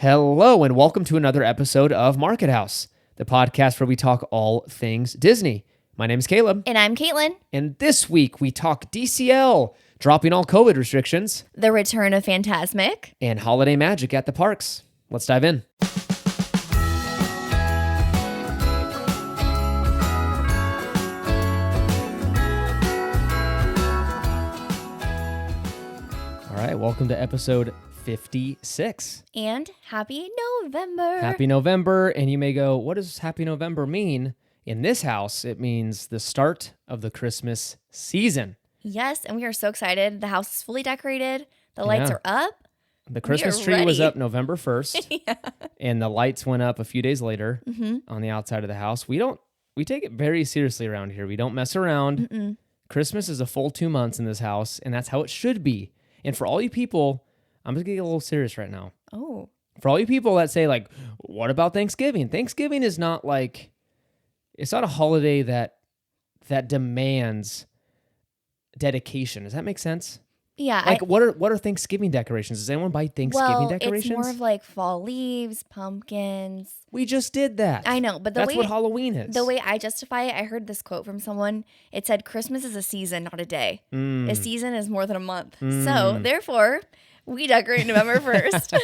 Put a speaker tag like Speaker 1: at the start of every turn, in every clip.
Speaker 1: Hello, and welcome to another episode of Market House, the podcast where we talk all things Disney. My name is Caleb.
Speaker 2: And I'm Caitlin.
Speaker 1: And this week we talk DCL, dropping all COVID restrictions,
Speaker 2: The return of Fantasmic,
Speaker 1: and holiday magic at the parks. Let's dive in. All right, welcome to episode 56.
Speaker 2: and Happy November.
Speaker 1: Happy November. And you may go, what does Happy November mean? In this house, it means the start of the Christmas season.
Speaker 2: Yes, and we are so excited. The house is fully decorated. The lights
Speaker 1: Yeah.
Speaker 2: are up.
Speaker 1: The Christmas
Speaker 2: are
Speaker 1: tree was
Speaker 2: ready.
Speaker 1: up November 1st,
Speaker 2: Yeah.
Speaker 1: and the lights went up a few days later
Speaker 2: Mm-hmm.
Speaker 1: on the outside of the house. We take it very seriously around here. We don't mess around.
Speaker 2: Mm-mm.
Speaker 1: Christmas is a full 2 months in this house, and that's how it should be. And for all you people, I'm just going to get a little serious right now.
Speaker 2: Oh.
Speaker 1: For all you people that say, like, what about Thanksgiving? Thanksgiving is not like, it's not a holiday that demands dedication. Does that make sense?
Speaker 2: Yeah.
Speaker 1: Like, what are Thanksgiving decorations? Does anyone buy Thanksgiving decorations?
Speaker 2: It's more of like fall leaves, pumpkins.
Speaker 1: We just did that.
Speaker 2: I know, but
Speaker 1: That's what Halloween is.
Speaker 2: the way I justify it, I heard this quote from someone. It said, Christmas is a season, not a day.
Speaker 1: Mm.
Speaker 2: A season is more than a month. So, therefore, we decorate November 1st.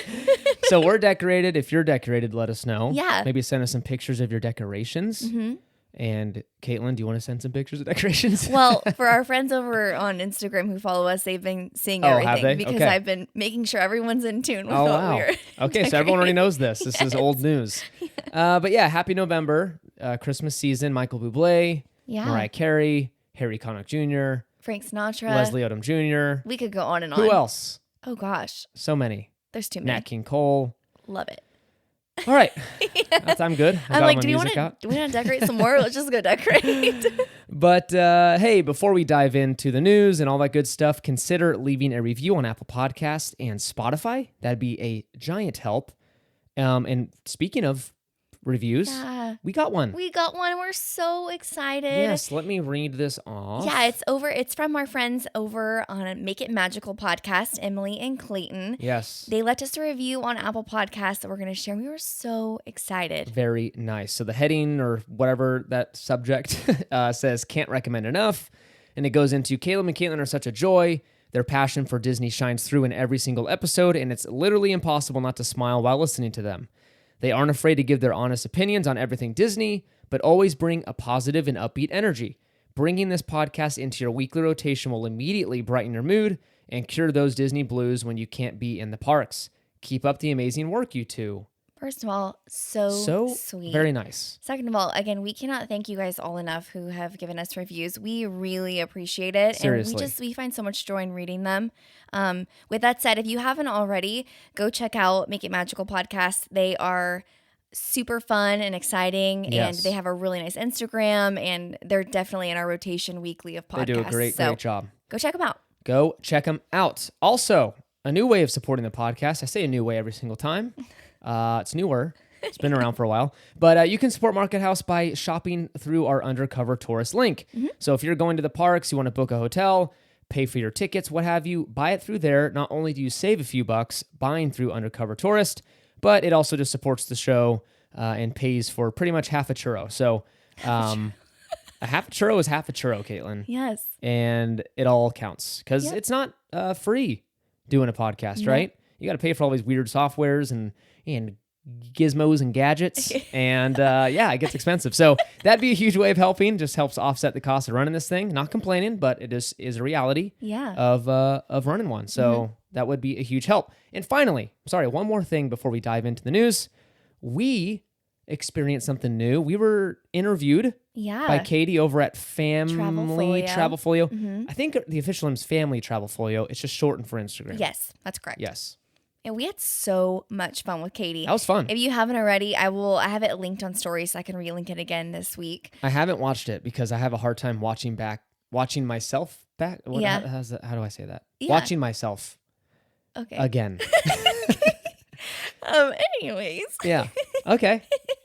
Speaker 1: So we're decorated. If you're decorated, let us know.
Speaker 2: Yeah.
Speaker 1: Maybe send us some pictures of your decorations.
Speaker 2: Mm-hmm.
Speaker 1: And Caitlin, do you want to send some pictures of decorations?
Speaker 2: Well, for our friends over on Instagram who follow us, they've been seeing
Speaker 1: Oh, have
Speaker 2: everything
Speaker 1: they?
Speaker 2: because
Speaker 1: Okay.
Speaker 2: I've been making sure everyone's in tune with
Speaker 1: Oh,
Speaker 2: what
Speaker 1: wow.
Speaker 2: we're
Speaker 1: Okay, so everyone already
Speaker 2: decorating.
Speaker 1: knows this. This is
Speaker 2: Yes.
Speaker 1: old news. But yeah, happy November, Christmas season. Michael Bublé,
Speaker 2: Yeah.
Speaker 1: Mariah Carey, Harry Connick Jr.,
Speaker 2: Frank Sinatra.
Speaker 1: Leslie Odom Jr.
Speaker 2: We could go on and on.
Speaker 1: Who else?
Speaker 2: Oh gosh,
Speaker 1: So many.
Speaker 2: there's too many.
Speaker 1: Nat King Cole.
Speaker 2: Love it.
Speaker 1: All right, I'm good. I
Speaker 2: I'm
Speaker 1: got
Speaker 2: like,
Speaker 1: my
Speaker 2: do we
Speaker 1: music out.
Speaker 2: want to decorate some more? Let's just go decorate.
Speaker 1: But hey, before we dive into the news and all that good stuff, consider leaving a review on Apple Podcasts and Spotify. That'd be a giant help. And speaking of reviews,
Speaker 2: Yeah.
Speaker 1: we got one.
Speaker 2: We got one. We're so excited.
Speaker 1: Yes, let me read this off.
Speaker 2: Yeah, it's from our friends over on Make It Magical podcast, Emily and Clayton.
Speaker 1: Yes.
Speaker 2: They left us a review on Apple Podcasts that we're going to share. We were so excited.
Speaker 1: Very nice. So the heading or whatever that subject says, can't recommend enough. And it goes into Caleb and Caitlin are such a joy. Their passion for Disney shines through in every single episode, and it's literally impossible not to smile while listening to them. They aren't afraid to give their honest opinions on everything Disney, but always bring a positive and upbeat energy. Bringing this podcast into your weekly rotation will immediately brighten your mood and cure those Disney blues when you can't be in the parks. Keep up the amazing work, you two.
Speaker 2: First of all, so sweet.
Speaker 1: Very nice.
Speaker 2: Second of all, again, we cannot thank you guys all enough who have given us reviews. We really appreciate it.
Speaker 1: Seriously.
Speaker 2: And we find so much joy in reading them. With that said, if you haven't already, go check out Make It Magical podcast. They are super fun and exciting,
Speaker 1: Yes.
Speaker 2: and they have a really nice Instagram, and they're definitely in our rotation weekly of podcasts.
Speaker 1: They do a great job.
Speaker 2: Go check them out.
Speaker 1: Go check them out. Also, a new way of supporting the podcast. I say a new way every single time. It's newer. It's been around for a while. But you can support Market House by shopping through our Undercover Tourist link. So if you're going to the parks, you want to book a hotel, pay for your tickets, what have you, buy it through there. Not only do you save a few bucks buying through Undercover Tourist, but it also just supports the show and pays for pretty much half a churro. So a half a churro is half a churro, Caitlin.
Speaker 2: Yes.
Speaker 1: And it all counts because
Speaker 2: Yep.
Speaker 1: it's not free doing a podcast,
Speaker 2: No.
Speaker 1: right? You got to pay for all these weird softwares and gizmos and gadgets. And yeah, it gets expensive. So that'd be a huge way of helping. Just helps offset the cost of running this thing. Not complaining, but it is a reality
Speaker 2: Yeah.
Speaker 1: of running one. So that would be a huge help. And finally, sorry, one more thing before we dive into the news. We experienced something new. We were interviewed
Speaker 2: Yeah.
Speaker 1: by Katie over at Family
Speaker 2: Travelfolio.
Speaker 1: Travelfolio. I think the official name is Family Travelfolio. It's just shortened for Instagram.
Speaker 2: Yes, that's correct.
Speaker 1: Yes.
Speaker 2: And we had so much fun with Katie.
Speaker 1: That was fun.
Speaker 2: If you haven't already, I have it linked on stories so I can relink it again this week.
Speaker 1: I haven't watched it because I have a hard time watching myself back.
Speaker 2: Yeah.
Speaker 1: How do I say that?
Speaker 2: Yeah.
Speaker 1: Watching myself
Speaker 2: Okay.
Speaker 1: again.
Speaker 2: Anyways.
Speaker 1: Yeah. Okay.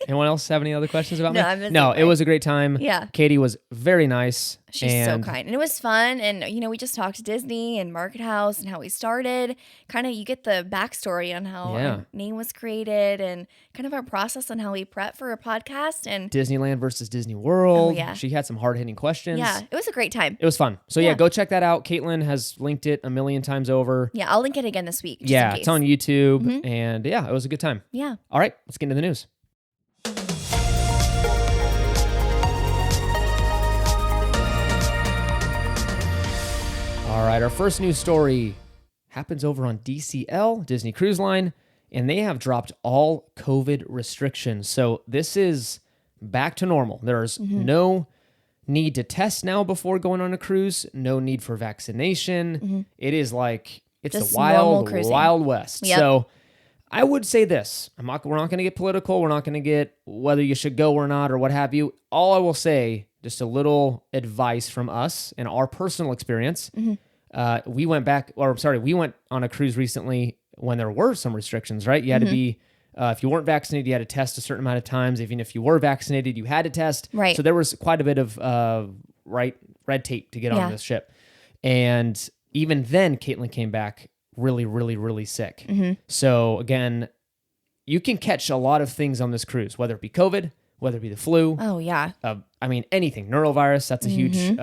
Speaker 1: Anyone else have any other questions about
Speaker 2: No,
Speaker 1: me?
Speaker 2: I'm just
Speaker 1: No,
Speaker 2: like,
Speaker 1: it was a great time.
Speaker 2: Yeah.
Speaker 1: Katie was very nice.
Speaker 2: She's
Speaker 1: and
Speaker 2: so kind. And it was fun. And, we just talked Disney and Market House and how we started. Kind of, you get the backstory on how our name was created and kind of our process on how we prep for a podcast. And
Speaker 1: Disneyland versus Disney World.
Speaker 2: Oh, yeah.
Speaker 1: She had some hard-hitting questions.
Speaker 2: Yeah, it was a great time.
Speaker 1: It was fun. So yeah, go check that out. Caitlin has linked it a million times over.
Speaker 2: Yeah, I'll link it again this week. Just
Speaker 1: Yeah,
Speaker 2: in case.
Speaker 1: it's on YouTube. And yeah, it was a good time.
Speaker 2: Yeah.
Speaker 1: All right, let's get into the news. All right, our first news story happens over on DCL, Disney Cruise Line, and they have dropped all COVID restrictions. So this is back to normal. There's no need to test now before going on a cruise, no need for vaccination. It is like, it's
Speaker 2: Just
Speaker 1: the
Speaker 2: normal
Speaker 1: wild,
Speaker 2: cruising.
Speaker 1: wild west.
Speaker 2: Yep.
Speaker 1: So I would say this, we're not going to get political. We're not going to get whether you should go or not or what have you. All I will say, just a little advice from us and our personal experience. We went on a cruise recently when there were some restrictions, right? You had to be, if you weren't vaccinated, you had to test a certain amount of times. Even if you were vaccinated, you had to test.
Speaker 2: Right.
Speaker 1: So there was quite a bit of red tape to get on this ship. And even then, Caitlin came back really, really, really sick. So again, you can catch a lot of things on this cruise, whether it be COVID, whether it be the flu.
Speaker 2: Oh, yeah.
Speaker 1: I mean, anything. Neurovirus, that's a huge,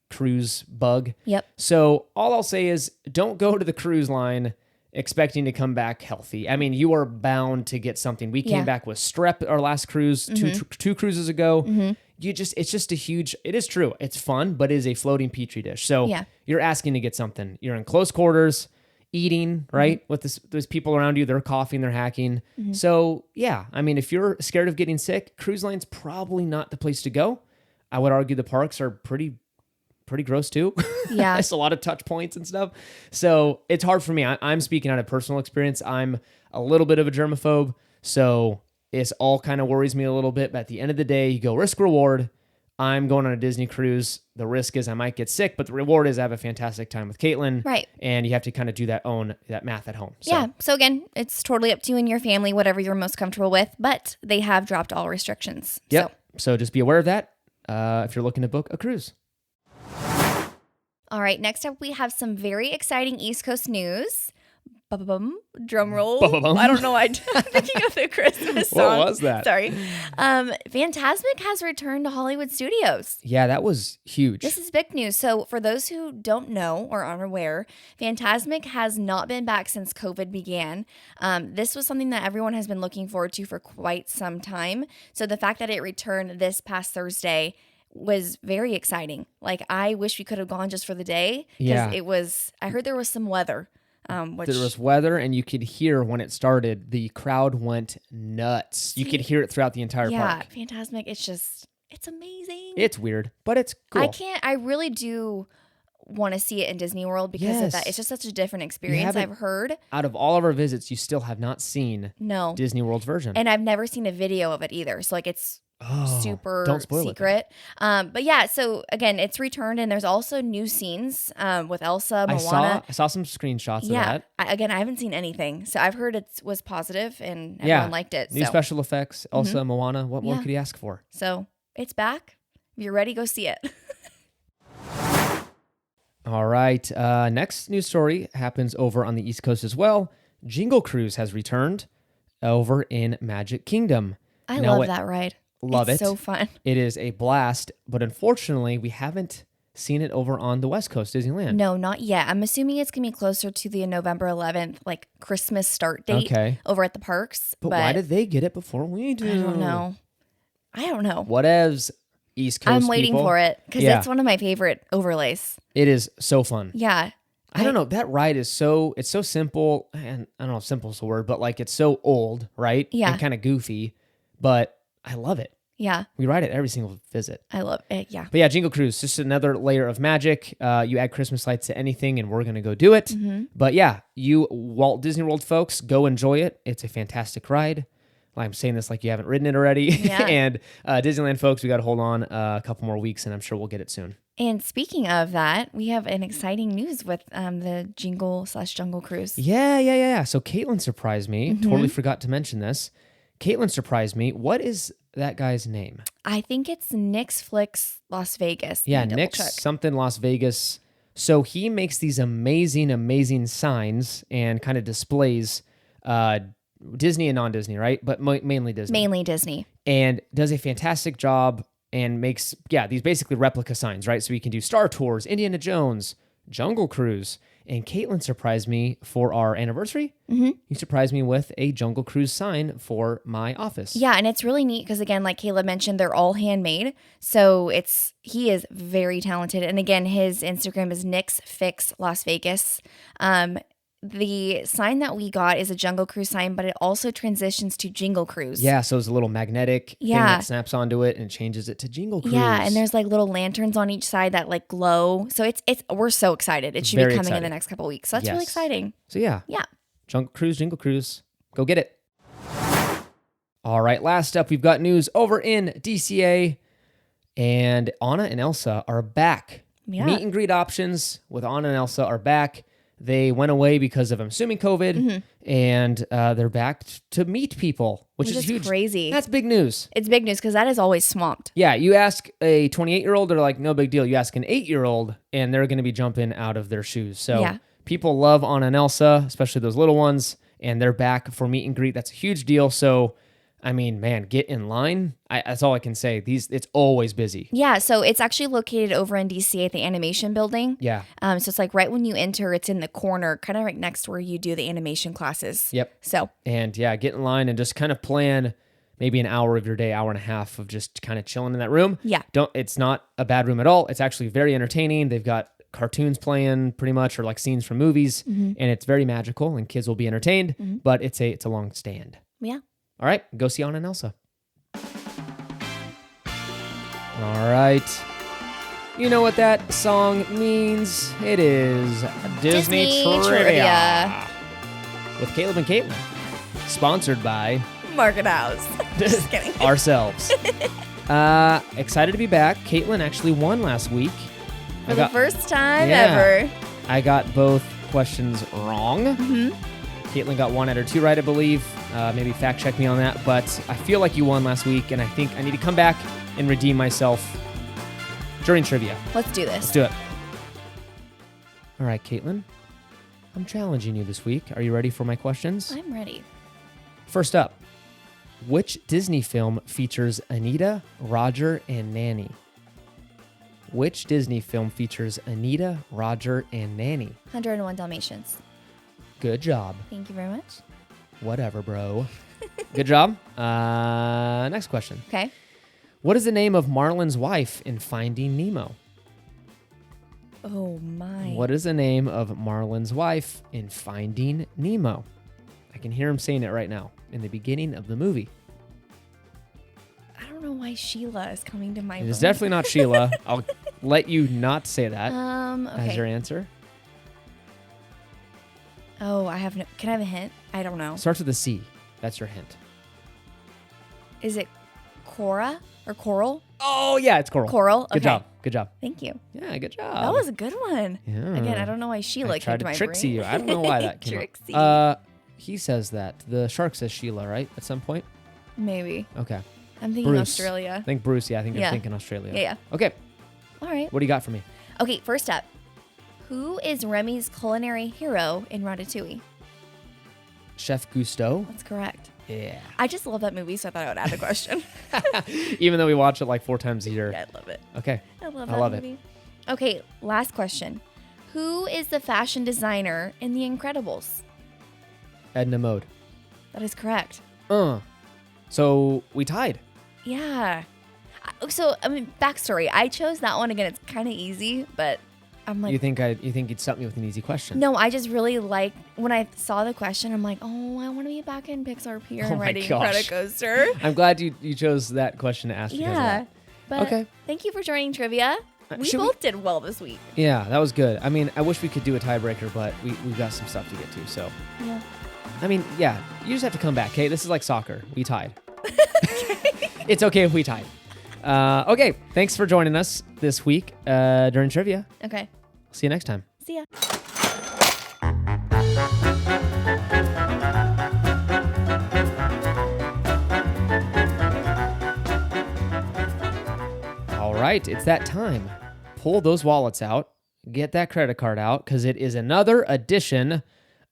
Speaker 1: cruise bug.
Speaker 2: Yep.
Speaker 1: So all I'll say is don't go to the cruise line expecting to come back healthy. I mean, you are bound to get something. We came back with strep our last cruise, two cruises ago. It's just a huge, it is true. It's fun, but it is a floating petri dish. So you're asking to get something. You're in close quarters, eating, right? With those people around you, they're coughing, they're hacking. So yeah, I mean, if you're scared of getting sick, cruise line's probably not the place to go. I would argue the parks are pretty gross too.
Speaker 2: Yeah.
Speaker 1: It's a lot of touch points and stuff. So it's hard for me. I'm speaking out of personal experience. I'm a little bit of a germaphobe. So it's all kind of worries me a little bit. But at the end of the day, you go risk reward. I'm going on a Disney cruise. The risk is I might get sick, but the reward is I have a fantastic time with Caitlin.
Speaker 2: Right.
Speaker 1: And you have to kind of do that math at home. So.
Speaker 2: Yeah. So again, it's totally up to you and your family, whatever you're most comfortable with, but they have dropped all restrictions.
Speaker 1: Yep. So just be aware of that if you're looking to book a cruise.
Speaker 2: All right, next up we have some very exciting East Coast news. Ba-ba-bum. Drum roll.
Speaker 1: Ba-ba-bum.
Speaker 2: I don't know why I'm thinking of the Christmas song.
Speaker 1: What was that?
Speaker 2: Sorry. Fantasmic has returned to Hollywood studios.
Speaker 1: Yeah, that was huge.
Speaker 2: This is big news. So for those who don't know or aren't aware, Fantasmic has not been back since COVID began. This was something that everyone has been looking forward to for quite some time. So the fact that it returned this past Thursday was very exciting. Like, I wish we could have gone just for the day. Because I heard there was some weather. There
Speaker 1: was weather, and you could hear when it started, the crowd went nuts. You could hear it throughout the entire park.
Speaker 2: Yeah, Fantasmic, it's amazing.
Speaker 1: It's weird, but it's cool.
Speaker 2: I really do want to see it in Disney World because of that. It's just such a different experience, I've heard.
Speaker 1: Out of all of our visits, you still have not seen Disney World's version.
Speaker 2: And I've never seen a video of it either. So, like, it's super
Speaker 1: don't spoil
Speaker 2: secret. But yeah, so again, it's returned, and there's also new scenes with Elsa, Moana.
Speaker 1: I saw some screenshots of that.
Speaker 2: I haven't seen anything, so I've heard it was positive and everyone liked it.
Speaker 1: New special effects, Elsa, Moana. What more could you ask for?
Speaker 2: So it's back. If you're ready, go see it.
Speaker 1: All right. Next news story happens over on the East Coast as well. Jingle Cruise has returned over in Magic Kingdom.
Speaker 2: I love that ride.
Speaker 1: Love it.
Speaker 2: It's so fun.
Speaker 1: It is a blast, but unfortunately, we haven't seen it over on the West Coast, Disneyland.
Speaker 2: No, not yet. I'm assuming it's going to be closer to the November 11th, like Christmas start date over at the parks.
Speaker 1: But why did they get it before we do?
Speaker 2: I don't know.
Speaker 1: Whatevs, East Coast
Speaker 2: I'm waiting
Speaker 1: people.
Speaker 2: for it because it's one of my favorite overlays.
Speaker 1: It is so fun.
Speaker 2: Yeah.
Speaker 1: I don't know. That ride is so simple. And I don't know if simple is the word, but like it's so old, right?
Speaker 2: Yeah.
Speaker 1: And kind of goofy, but I love it.
Speaker 2: Yeah.
Speaker 1: We ride it every single visit.
Speaker 2: I love it. Yeah.
Speaker 1: But yeah, Jingle Cruise, just another layer of magic. You add Christmas lights to anything and we're going to go do it. But yeah, you Walt Disney World folks, go enjoy it. It's a fantastic ride. I'm saying this like you haven't ridden it already.
Speaker 2: Yeah.
Speaker 1: And Disneyland folks, we got to hold on a couple more weeks and I'm sure we'll get it soon.
Speaker 2: And speaking of that, we have an exciting news with the Jingle/Jungle Cruise.
Speaker 1: Yeah. So Caitlin surprised me. Totally forgot to mention this. Caitlin surprised me. What is that guy's name?
Speaker 2: I think it's Nick's Flicks Las Vegas.
Speaker 1: Yeah,
Speaker 2: Let me double
Speaker 1: Nick's
Speaker 2: check.
Speaker 1: something Las Vegas. So he makes these amazing signs and kind of displays Disney and non-Disney, right? But mainly Disney.
Speaker 2: Mainly Disney.
Speaker 1: And does a fantastic job and makes, these basically replica signs, right? So you can do Star Tours, Indiana Jones, Jungle Cruise. And Caitlin surprised me for our anniversary. Mm-hmm. He surprised me with a Jungle Cruise sign for my office.
Speaker 2: Yeah, and it's really neat because, again, like Caleb mentioned, they're all handmade. So he is very talented. And again, his Instagram is Nick's Fix Las Vegas. The sign that we got is a Jungle Cruise sign, but it also transitions to Jingle Cruise.
Speaker 1: Yeah, so it's a little magnetic thing that snaps onto it and changes it to Jingle Cruise.
Speaker 2: Yeah, and there's like little lanterns on each side that like glow. So it's we're so excited. It should be coming in the next couple of weeks. So that's really exciting.
Speaker 1: So yeah. Jungle Cruise, Jingle Cruise. Go get it. All right, last up, we've got news over in DCA. And Anna and Elsa are back.
Speaker 2: Yeah.
Speaker 1: Meet and greet options with Anna and Elsa are back. They went away because of, I'm assuming, COVID, and they're back to meet people, which is huge.
Speaker 2: Crazy.
Speaker 1: That's big news.
Speaker 2: It's big news because that is always swamped.
Speaker 1: Yeah, you ask a 28-year-old, they're like, no big deal. You ask an 8-year-old, and they're going to be jumping out of their shoes. So people love Anna and Elsa, especially those little ones, and they're back for meet and greet. That's a huge deal. So, I mean, man, get in line. That's all I can say. It's always busy.
Speaker 2: Yeah, so it's actually located over in DC at the animation building.
Speaker 1: Yeah.
Speaker 2: So it's like right when you enter, it's in the corner, kind of right next to where you do the animation classes.
Speaker 1: Yep.
Speaker 2: So.
Speaker 1: And yeah, get in line and just kind of plan maybe an hour of your day, hour and a half of just kind of chilling in that room.
Speaker 2: Yeah.
Speaker 1: It's not a bad room at all. It's actually very entertaining. They've got cartoons playing pretty much, or like scenes from movies, and it's very magical and kids will be entertained, but it's a long stand.
Speaker 2: Yeah.
Speaker 1: All right, go see Anna and Elsa. All right. You know what that song means? It is Disney Trivia. With Caleb and Caitlin. Sponsored by
Speaker 2: Market House. Just kidding.
Speaker 1: Ourselves. Excited to be back. Caitlin actually won last week.
Speaker 2: For the first time ever.
Speaker 1: I got both questions wrong. Caitlin got 1 out of 2 right, I believe. Maybe fact check me on that. But I feel like you won last week, and I think I need to come back and redeem myself during trivia.
Speaker 2: Let's do this.
Speaker 1: Let's do it. All right, Caitlin. I'm challenging you this week. Are you ready for my questions?
Speaker 2: I'm ready.
Speaker 1: First up, which Disney film features Anita, Roger, and Nanny? Which Disney film features Anita, Roger, and Nanny?
Speaker 2: 101 Dalmatians.
Speaker 1: Good job.
Speaker 2: Thank you very much.
Speaker 1: Whatever, bro. Good job. Next question.
Speaker 2: Okay.
Speaker 1: What is the name of Marlin's wife in Finding Nemo?
Speaker 2: Oh, my.
Speaker 1: What is the name of Marlin's wife in Finding Nemo? I can hear him saying it right now in the beginning of the movie.
Speaker 2: I don't know why Sheila is coming to my
Speaker 1: It is
Speaker 2: brain.
Speaker 1: definitely not Sheila. I'll let you not say that
Speaker 2: Okay.
Speaker 1: as your answer.
Speaker 2: Oh, can I have a hint? I don't know.
Speaker 1: Starts with a C. That's your hint.
Speaker 2: Is it Cora or Coral?
Speaker 1: Oh, yeah, it's Coral.
Speaker 2: Coral.
Speaker 1: Good job. Good job.
Speaker 2: Thank you.
Speaker 1: Yeah, good job.
Speaker 2: That was a good one.
Speaker 1: Yeah.
Speaker 2: Again, I don't know why Sheila
Speaker 1: I
Speaker 2: came
Speaker 1: tried
Speaker 2: to
Speaker 1: to
Speaker 2: my
Speaker 1: tricksy
Speaker 2: brain.
Speaker 1: you. I don't know why that came
Speaker 2: Trixie.
Speaker 1: up. He says that. The shark says Sheila, right? At some point?
Speaker 2: Maybe.
Speaker 1: Okay.
Speaker 2: I'm thinking
Speaker 1: Bruce.
Speaker 2: Australia.
Speaker 1: I think Bruce. Yeah, I think you're
Speaker 2: Yeah.
Speaker 1: thinking Australia.
Speaker 2: Yeah.
Speaker 1: Okay.
Speaker 2: All right.
Speaker 1: What do you got for me?
Speaker 2: Okay, first up. Who is Remy's culinary hero in Ratatouille?
Speaker 1: Chef Gusteau?
Speaker 2: That's correct.
Speaker 1: Yeah.
Speaker 2: I just love that movie, so I thought I would add the question.
Speaker 1: Even though we watch it like 4 times a year.
Speaker 2: Yeah, I love it.
Speaker 1: Okay.
Speaker 2: I love
Speaker 1: I love
Speaker 2: that movie. Okay, last question. Who is the fashion designer in The Incredibles?
Speaker 1: Edna Mode.
Speaker 2: That is correct.
Speaker 1: So we tied.
Speaker 2: Yeah. So, I mean, backstory. I chose that one. Again, it's kind of easy, but I'm like...
Speaker 1: You think you'd stump me with an easy question?
Speaker 2: No, I just really like... When I saw the question, I'm like, oh, I want to be back in Pixar Pier and
Speaker 1: my
Speaker 2: riding
Speaker 1: gosh.
Speaker 2: Incredicoaster.
Speaker 1: I'm glad you chose that question to ask because of
Speaker 2: Yeah.
Speaker 1: that.
Speaker 2: But
Speaker 1: Okay.
Speaker 2: thank you for joining trivia. We
Speaker 1: should
Speaker 2: both did well this week.
Speaker 1: Yeah, that was good. I mean, I wish we could do a tiebreaker, but we've got some stuff to get to. So,
Speaker 2: Yeah.
Speaker 1: I mean, yeah, you just have to come back, okay? This is like soccer. We tied. It's okay if we tied. Okay, thanks for joining us this week during trivia.
Speaker 2: Okay.
Speaker 1: See you next time.
Speaker 2: See ya.
Speaker 1: right, it's that time. Pull those wallets out, get that credit card out, because it is another edition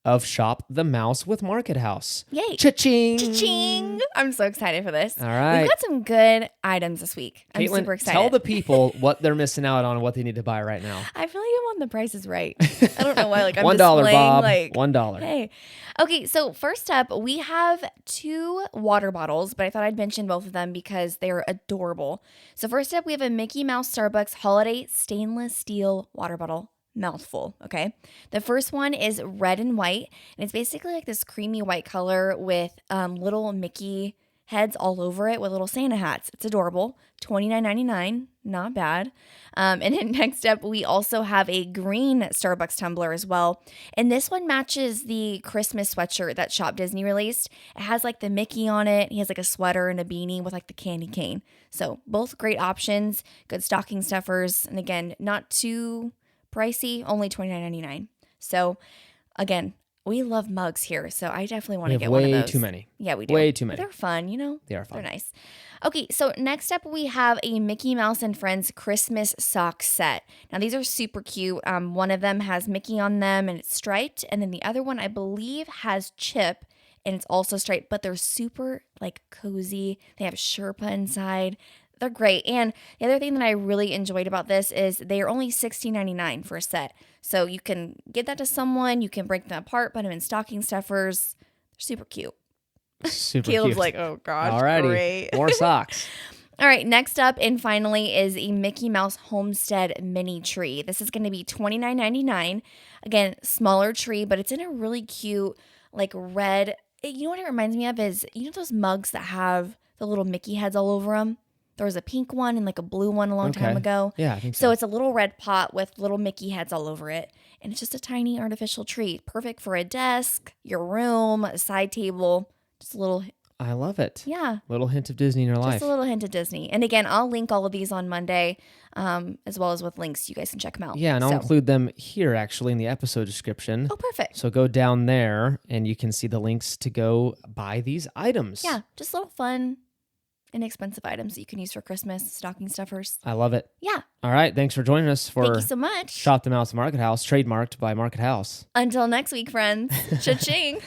Speaker 1: of Shop the Mouse with Market House.
Speaker 2: Yay.
Speaker 1: Cha-ching!
Speaker 2: Cha-ching! I'm so excited for this.
Speaker 1: All right.
Speaker 2: We've got some good items this week. I'm
Speaker 1: Caitlin,
Speaker 2: super excited.
Speaker 1: tell the people what they're missing out on and what they need to buy right now.
Speaker 2: I feel like I'm on The Price is Right. I don't know why. Like I'm
Speaker 1: $1,
Speaker 2: displaying
Speaker 1: Bob.
Speaker 2: like
Speaker 1: $1.
Speaker 2: Hey. Okay, so first up, we have 2 water bottles, but I thought I'd mention both of them because they're adorable. So first up, we have a Mickey Mouse Starbucks Holiday Stainless Steel Water Bottle. Mouthful, okay? The first one is red and white, and it's basically like this creamy white color with little Mickey heads all over it with little Santa hats. It's adorable. $29.99, not bad. And then next up, we also have a green Starbucks tumbler as well. And this one matches the Christmas sweatshirt that Shop Disney released. It has like the Mickey on it. He has like a sweater and a beanie with like the candy cane. So both great options, good stocking stuffers. And again, not too pricey, only $29.99. So again, we love mugs here, so I definitely want to get one of those.
Speaker 1: Way too many.
Speaker 2: Yeah, we do.
Speaker 1: Way too many.
Speaker 2: But they're fun,
Speaker 1: They are fun.
Speaker 2: They're nice. Okay, so next up we have a Mickey Mouse and Friends Christmas sock set. Now these are super cute. One of them has Mickey on them and it's striped, and then the other one I believe has Chip and it's also striped, but they're super like cozy. They have Sherpa inside. They're great. And the other thing that I really enjoyed about this is they are only $16.99 for a set. So you can give that to someone. You can break them apart, put them in stocking stuffers. They're super cute.
Speaker 1: Super
Speaker 2: Caleb's
Speaker 1: cute.
Speaker 2: like, oh gosh,
Speaker 1: Alrighty.
Speaker 2: great.
Speaker 1: More socks.
Speaker 2: All right, next up and finally is a Mickey Mouse Homestead mini tree. This is going to be $29.99. Again, smaller tree, but it's in a really cute, like red. You know what it reminds me of is, those mugs that have the little Mickey heads all over them? There was a pink one and like a blue one a long time ago.
Speaker 1: Yeah, I think so.
Speaker 2: So it's a little red pot with little Mickey heads all over it. And it's just a tiny artificial tree. Perfect for a desk, your room, a side table. Just a little.
Speaker 1: I love it.
Speaker 2: Yeah.
Speaker 1: Little hint of Disney in your life.
Speaker 2: Just a little hint of Disney. And again, I'll link all of these on Monday, as well as with links. You guys can check them out.
Speaker 1: Yeah, and I'll include them here actually in the episode description.
Speaker 2: Oh, perfect.
Speaker 1: So go down there and you can see the links to go buy these items.
Speaker 2: Yeah, just little fun, inexpensive items that you can use for Christmas, stocking stuffers.
Speaker 1: I love it.
Speaker 2: Yeah.
Speaker 1: All right. Thanks for joining us for
Speaker 2: Thank you so much.
Speaker 1: Shop the Mouse Market House, trademarked by Market House.
Speaker 2: Until next week, friends. Cha-ching.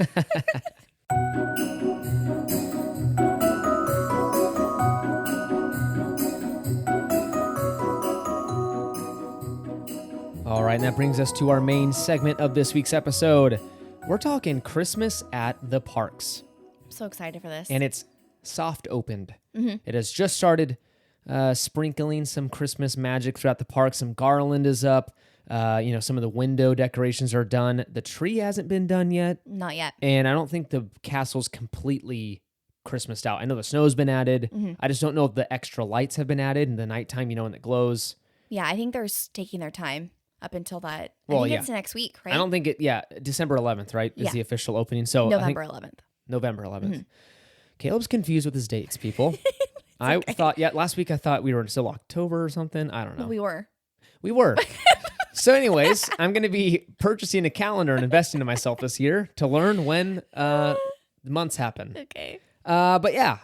Speaker 1: All right, and that brings us to our main segment of this week's episode. We're talking Christmas at the parks.
Speaker 2: I'm so excited for this.
Speaker 1: And it's soft opened.
Speaker 2: Mm-hmm.
Speaker 1: It has just started sprinkling some Christmas magic throughout the park. Some garland is up. Some of the window decorations are done. The tree hasn't been done yet.
Speaker 2: Not yet.
Speaker 1: And I don't think the castle's completely Christmased out. I know the snow's been added.
Speaker 2: Mm-hmm.
Speaker 1: I just don't know if the extra lights have been added in the nighttime, when it glows.
Speaker 2: Yeah, I think they're taking their time up until that.
Speaker 1: Well,
Speaker 2: I think it's next week, right?
Speaker 1: I don't think December 11th, right, is the official opening. So
Speaker 2: November 11th.
Speaker 1: November 11th.
Speaker 2: Mm-hmm.
Speaker 1: Caleb's confused with his dates, people. I thought, last week I thought we were still October or something. I don't know.
Speaker 2: We were.
Speaker 1: We were. So anyways, I'm going to be purchasing a calendar and investing in myself this year to learn when the months happen.
Speaker 2: Okay.
Speaker 1: But yeah,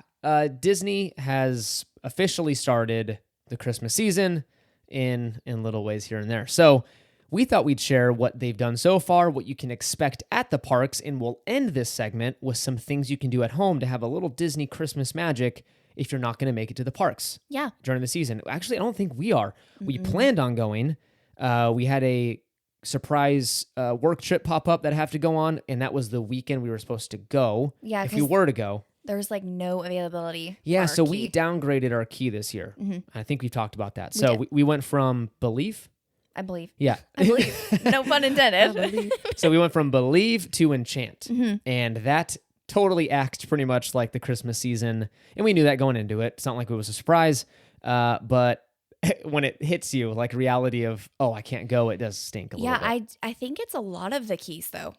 Speaker 1: Disney has officially started the Christmas season in little ways here and there. So we thought we'd share what they've done so far, what you can expect at the parks, and we'll end this segment with some things you can do at home to have a little Disney Christmas magic if you're not going to make it to the parks during the season. Actually, I don't think we are. Mm-hmm. We planned on going. We had a surprise work trip pop up that I have to go on, and that was the weekend we were supposed to go. Yeah, if you were to go.
Speaker 2: There's like no availability.
Speaker 1: Yeah, so we downgraded our key this year. Mm-hmm. I think we've talked about that. So we went from Believe.
Speaker 2: I believe.
Speaker 1: Yeah.
Speaker 2: I believe. No pun intended.
Speaker 1: So we went from Believe to Enchant. Mm-hmm. And that totally acts pretty much like the Christmas season. And we knew that going into it. It's not like it was a surprise. But when it hits you, like reality of, I can't go, it does stink a little bit.
Speaker 2: Yeah, I think it's a lot of the keys, though.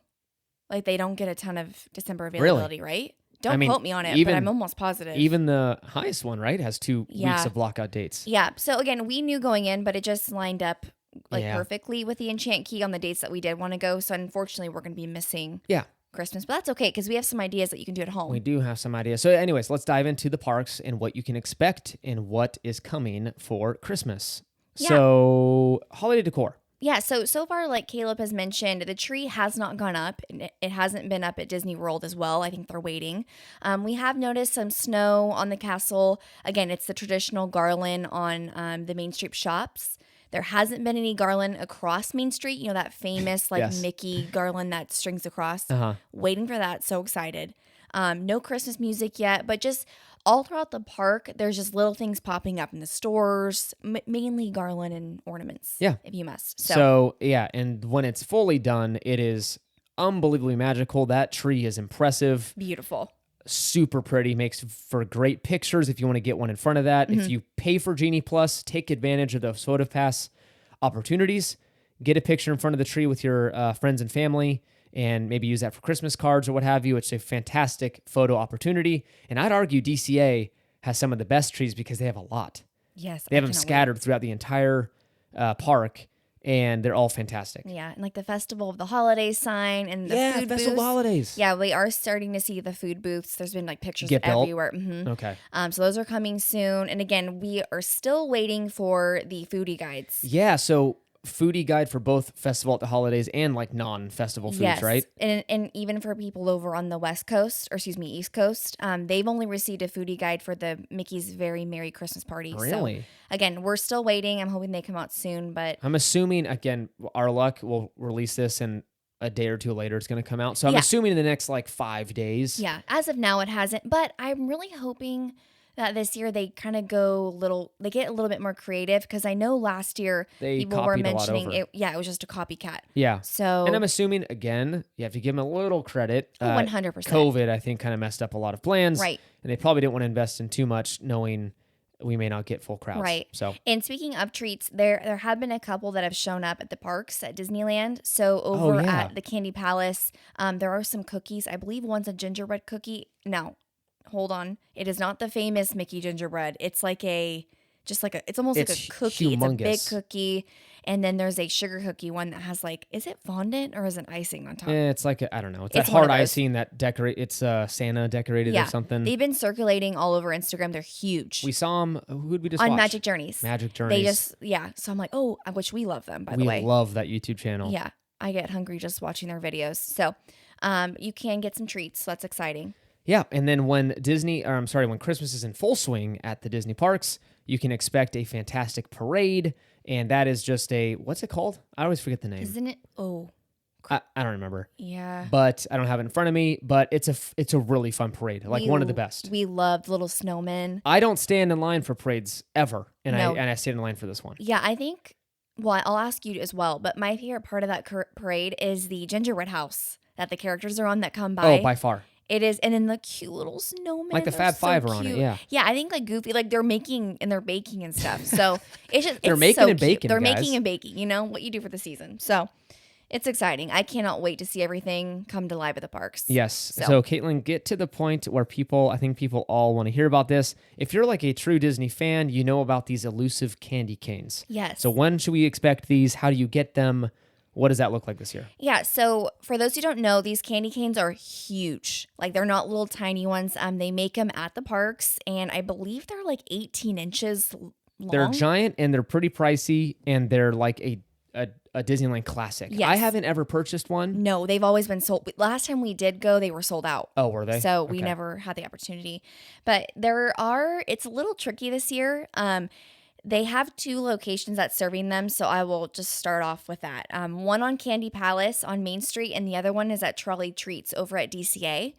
Speaker 2: Like they don't get a ton of December availability, right? Don't quote me on it, but I'm almost positive.
Speaker 1: Even the highest one, right, has 2 weeks of blockout dates.
Speaker 2: Yeah. So again, we knew going in, but it just lined up perfectly with the Enchant key on the dates that we did want to go. So unfortunately, we're going to be missing Christmas, but that's okay because we have some ideas that you can do at home.
Speaker 1: We do have some ideas. So anyways, let's dive into the parks and what you can expect and what is coming for Christmas.
Speaker 2: Yeah.
Speaker 1: So holiday decor.
Speaker 2: Yeah, so far, like Caleb has mentioned, the tree has not gone up. And it hasn't been up at Disney World as well. I think they're waiting. We have noticed some snow on the castle. Again, it's the traditional garland on the Main Street shops. There hasn't been any garland across Main Street. You know, that famous like
Speaker 1: Yes.
Speaker 2: Mickey garland that strings across.
Speaker 1: Uh-huh.
Speaker 2: Waiting for that. So excited. No Christmas music yet, but just all throughout the park, there's just little things popping up in the stores, mainly garland and ornaments.
Speaker 1: Yeah.
Speaker 2: If you must.
Speaker 1: So yeah, and when it's fully done, it is unbelievably magical. That tree is impressive.
Speaker 2: Beautiful.
Speaker 1: Super pretty, makes for great pictures if you want to get one in front of that. If you pay for Genie Plus, take advantage of those photo pass opportunities. Get a picture in front of the tree with your friends and family, and maybe use that for Christmas cards or what have you. It's a fantastic photo opportunity. And I'd argue DCA has some of the best trees because they have a lot.
Speaker 2: Yes.
Speaker 1: They have them scattered throughout the entire park, and they're all fantastic.
Speaker 2: Yeah, and like the Festival of the Holidays sign and the food
Speaker 1: Festival
Speaker 2: booths.
Speaker 1: of the Holidays.
Speaker 2: Yeah, we are starting to see the food booths. There's been like pictures
Speaker 1: Get built?
Speaker 2: everywhere.
Speaker 1: Okay.
Speaker 2: So those are coming soon. And again, we are still waiting for the foodie guides.
Speaker 1: Yeah, so foodie guide for both Festival at the Holidays and like non-festival foods,
Speaker 2: Yes,
Speaker 1: right?
Speaker 2: And even for people over on the West Coast, or excuse me, East Coast, they've only received a foodie guide for the Mickey's Very Merry Christmas Party.
Speaker 1: Really?
Speaker 2: So, again, we're still waiting. I'm hoping they come out soon, but
Speaker 1: I'm assuming, again, our luck will release this and a day or two later it's going to come out. So I'm assuming in the next like 5 days.
Speaker 2: yeah, as of now it hasn't. But I'm really hoping that this year they kind of they get a little bit more creative, because I know last year people were mentioning it. Yeah, it was just a copycat.
Speaker 1: Yeah.
Speaker 2: So,
Speaker 1: and I'm assuming, again, you have to give them a little credit.
Speaker 2: 100%.
Speaker 1: COVID, I think, kind of messed up a lot of plans.
Speaker 2: Right.
Speaker 1: And they probably didn't want to invest in too much, knowing we may not get full crowds.
Speaker 2: Right.
Speaker 1: So,
Speaker 2: and speaking of treats, there have been a couple that have shown up at the parks at Disneyland. So over at the Candy Palace, there are some cookies. I believe one's a gingerbread cookie. No, hold on. It is not the famous Mickey gingerbread. It's like it's almost like a cookie.
Speaker 1: Humongous.
Speaker 2: It's a big cookie. And then there's a sugar cookie one that has like, is it fondant or is it icing on top?
Speaker 1: it's like, I don't know. It's
Speaker 2: It's
Speaker 1: that
Speaker 2: one
Speaker 1: hard
Speaker 2: of those.
Speaker 1: icing that it's Santa decorated or something.
Speaker 2: They've been circulating all over Instagram. They're huge.
Speaker 1: We saw them. Who'd we just
Speaker 2: on
Speaker 1: watch?
Speaker 2: Magic Journeys.
Speaker 1: Magic Journeys.
Speaker 2: They just, so I'm like, oh, which we love them, by the
Speaker 1: We
Speaker 2: way.
Speaker 1: love that YouTube channel.
Speaker 2: Yeah, I get hungry just watching their videos. So you can get some treats. So that's exciting.
Speaker 1: Yeah, and then when Christmas is in full swing at the Disney parks, you can expect a fantastic parade, and that is just what's it called? I always forget the name.
Speaker 2: Isn't it? Oh,
Speaker 1: I don't remember.
Speaker 2: yeah.
Speaker 1: But I don't have it in front of me, but it's a really fun parade, like one of the best.
Speaker 2: We loved Little Snowmen.
Speaker 1: I don't stand in line for parades ever, and
Speaker 2: No.
Speaker 1: I stand in line for this one.
Speaker 2: Yeah, I think, well, I'll ask you as well, but my favorite part of that parade is the gingerbread house that the characters are on that come by.
Speaker 1: Oh, by far.
Speaker 2: It is, and then the cute little snowmen.
Speaker 1: Like the
Speaker 2: they're
Speaker 1: Fab Five are on it,
Speaker 2: cute.
Speaker 1: yeah.
Speaker 2: Yeah, I think like Goofy, like they're making and they're baking and stuff. So it's just
Speaker 1: They're
Speaker 2: it's
Speaker 1: making
Speaker 2: so
Speaker 1: and
Speaker 2: cute.
Speaker 1: baking,
Speaker 2: They're
Speaker 1: guys.
Speaker 2: making and baking. You know what you do for the season. So it's exciting. I cannot wait to see everything come to life at the parks.
Speaker 1: Yes. So Caitlin, get to the point where I think people all want to hear about this. If you're like a true Disney fan, you know about these elusive candy canes.
Speaker 2: Yes.
Speaker 1: So when should we expect these? How do you get them? What does that look like this year?
Speaker 2: Yeah, so for those who don't know, these candy canes are huge. Like they're not little tiny ones. They make them at the parks, and I believe they're like 18 inches long.
Speaker 1: They're giant and they're pretty pricey, and they're like a Disneyland classic.
Speaker 2: Yes.
Speaker 1: I haven't ever purchased one.
Speaker 2: No, they've always been sold. Last time we did go, they were sold out.
Speaker 1: Oh, were they?
Speaker 2: So we
Speaker 1: Okay.
Speaker 2: never had the opportunity. But it's a little tricky this year. They have 2 locations that's serving them, so I will just start off with that. One on Candy Palace on Main Street, and the other one is at Trolley Treats over at DCA.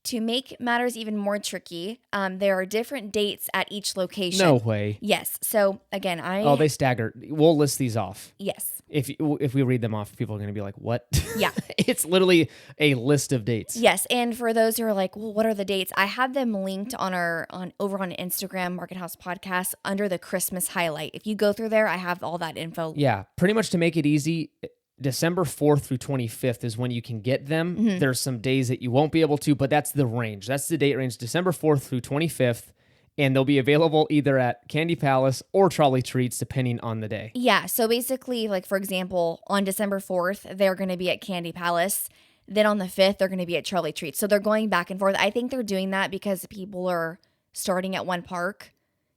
Speaker 2: To make matters even more tricky, there are different dates at each location.
Speaker 1: No way.
Speaker 2: Yes. So again,
Speaker 1: They stagger. We'll list these off.
Speaker 2: yes.
Speaker 1: If we read them off, people are going to be like, "What?"
Speaker 2: Yeah.
Speaker 1: It's literally a list of dates.
Speaker 2: Yes, and for those who are like, well, what are the dates? I have them linked over on Instagram, Market House Podcast, under the Christmas highlight. If you go through there, I have all that info.
Speaker 1: Yeah, pretty much to make it easy, December 4th through 25th is when you can get them.
Speaker 2: Mm-hmm.
Speaker 1: There's some days that you won't be able to, but that's the range. That's the date range, December 4th through 25th. And they'll be available either at Candy Palace or Trolley Treats, depending on the day.
Speaker 2: Yeah, so basically, like for example, on December 4th, they're going to be at Candy Palace. Then on the 5th, they're going to be at Charlie Treats. So they're going back and forth. I think they're doing that because people are starting at one park.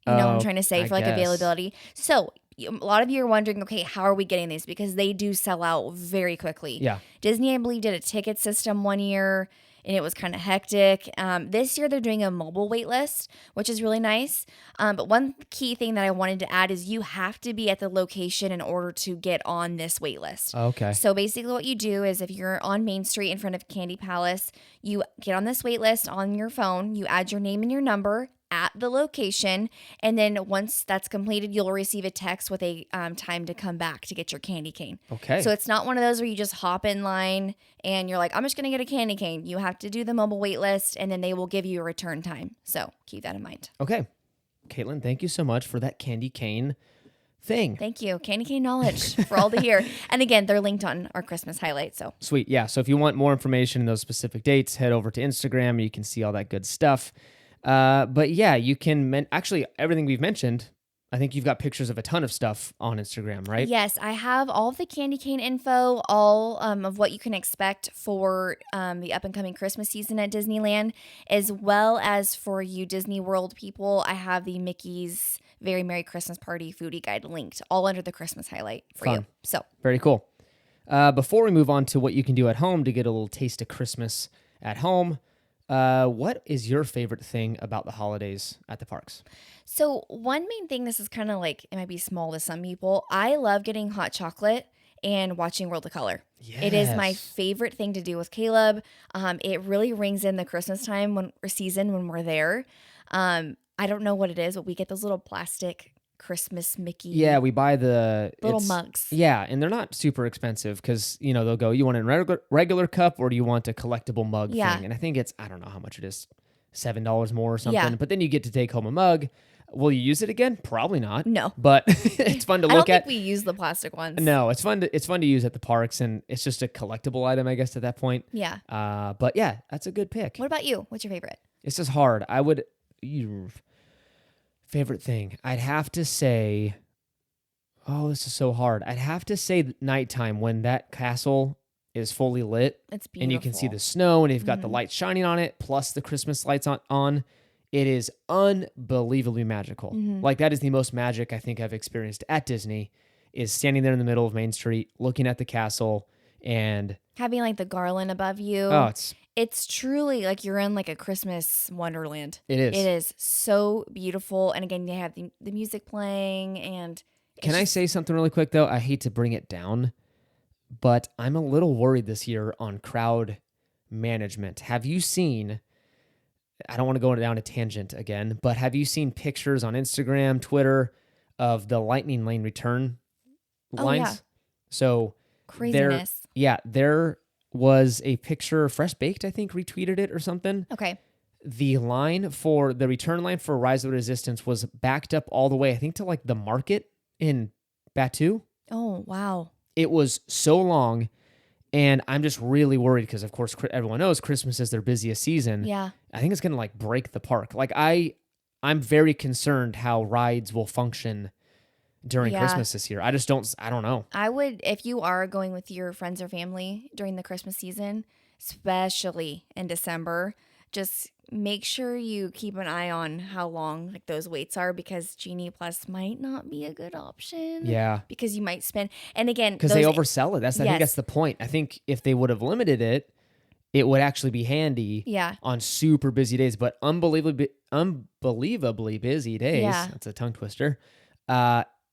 Speaker 2: You know what I'm trying to say,
Speaker 1: I
Speaker 2: for like
Speaker 1: guess.
Speaker 2: availability. So a lot of you are wondering, okay, how are we getting these? Because they do sell out very quickly.
Speaker 1: Yeah.
Speaker 2: Disney, I believe, did a ticket system one year, and it was kind of hectic. This year, they're doing a mobile wait list, which is really nice. But one key thing that I wanted to add is you have to be at the location in order to get on this wait list.
Speaker 1: Okay.
Speaker 2: So basically what you do is if you're on Main Street in front of Candy Palace, you get on this wait list on your phone, you add your name and your number at the location, and then once that's completed, you'll receive a text with a time to come back to get your candy cane.
Speaker 1: Okay.
Speaker 2: So it's not one of those where you just hop in line and you're like, I'm just going to get a candy cane. You have to do the mobile wait list, and then they will give you a return time. So keep that in mind.
Speaker 1: Okay. Caitlin, thank you so much for that candy cane thing.
Speaker 2: Thank you. Candy cane knowledge for all to hear. And again, they're linked on our Christmas highlights. So
Speaker 1: Sweet. Yeah. So if you want more information in those specific dates, head over to Instagram. You can see all that good stuff. But yeah, you can actually everything we've mentioned. I think you've got pictures of a ton of stuff on Instagram, right?
Speaker 2: yes, I have all of the candy cane info, all of what you can expect for the up and coming Christmas season at Disneyland, as well as for you Disney World people. I have the Mickey's Very Merry Christmas Party foodie guide linked, all under the Christmas highlight for
Speaker 1: Fun.
Speaker 2: you. So
Speaker 1: Very cool. Before we move on to what you can do at home to get a little taste of Christmas at home, what is your favorite thing about the holidays at the parks?
Speaker 2: So one main thing, this is kind of like, it might be small to some people. I love getting hot chocolate and watching World of Color. It is my
Speaker 1: Yes.
Speaker 2: favorite thing to do with Caleb. It really rings in the Christmas time or season when we're there. I don't know what it is, but we get those little plastic Christmas Mickey
Speaker 1: Yeah, we buy the
Speaker 2: little
Speaker 1: it's-
Speaker 2: mugs.
Speaker 1: Yeah, and they're not super expensive because they'll go, you want a regular cup or do you want a collectible mug
Speaker 2: Yeah.
Speaker 1: thing? And I think I don't know how much it is, $7 more or something.
Speaker 2: Yeah.
Speaker 1: But then you get to take home a mug. Will you use it again? Probably not.
Speaker 2: No.
Speaker 1: But it's fun to
Speaker 2: I don't
Speaker 1: look at.
Speaker 2: think we use the plastic ones.
Speaker 1: No, it's fun to use at the parks, and it's just a collectible item, I guess, at that point.
Speaker 2: Yeah.
Speaker 1: But yeah, that's a good pick.
Speaker 2: What about you? What's your favorite?
Speaker 1: It's just hard. I would favorite thing. I'd have to say, oh, this is so hard. I'd have to say nighttime when that castle is fully lit
Speaker 2: It's beautiful.
Speaker 1: and you can see the snow and you've got the
Speaker 2: Mhm.
Speaker 1: lights shining on it, plus the Christmas lights on. It is unbelievably magical.
Speaker 2: Mhm.
Speaker 1: Like that is the most magic I think I've experienced at Disney. Is standing there in the middle of Main Street, looking at the castle, and
Speaker 2: having like the garland above you.
Speaker 1: oh,
Speaker 2: It's truly like you're in like a Christmas wonderland.
Speaker 1: it is.
Speaker 2: It is so beautiful. And again, they have the music playing and
Speaker 1: Can I say something really quick though? I hate to bring it down, but I'm a little worried this year on crowd management. Have you seen? I don't want to go down a tangent again, but have you seen pictures on Instagram, Twitter of the Lightning Lane return lines?
Speaker 2: yeah.
Speaker 1: So
Speaker 2: craziness.
Speaker 1: there was a picture. Fresh Baked, I think, retweeted it or something.
Speaker 2: Okay.
Speaker 1: The line for the return line for Rise of the Resistance was backed up all the way, I think, to like the market in Batu.
Speaker 2: Oh, wow.
Speaker 1: It was so long, and I'm just really worried because, of course, everyone knows Christmas is their busiest season.
Speaker 2: Yeah.
Speaker 1: I think it's gonna like break the park. Like I'm very concerned how rides will function during
Speaker 2: Yeah.
Speaker 1: Christmas this year. I don't know.
Speaker 2: I would, if you are going with your friends or family during the Christmas season, especially in December, just make sure you keep an eye on how long like those waits are because Genie Plus might not be a good option.
Speaker 1: Yeah.
Speaker 2: Because you might spend, and again,
Speaker 1: Because they
Speaker 2: those-
Speaker 1: oversell it. I think
Speaker 2: Yes.
Speaker 1: that's the point. I think if they would have limited it, it would actually be handy
Speaker 2: Yeah.
Speaker 1: on super busy days, but unbelievably busy days.
Speaker 2: Yeah.
Speaker 1: That's a tongue twister.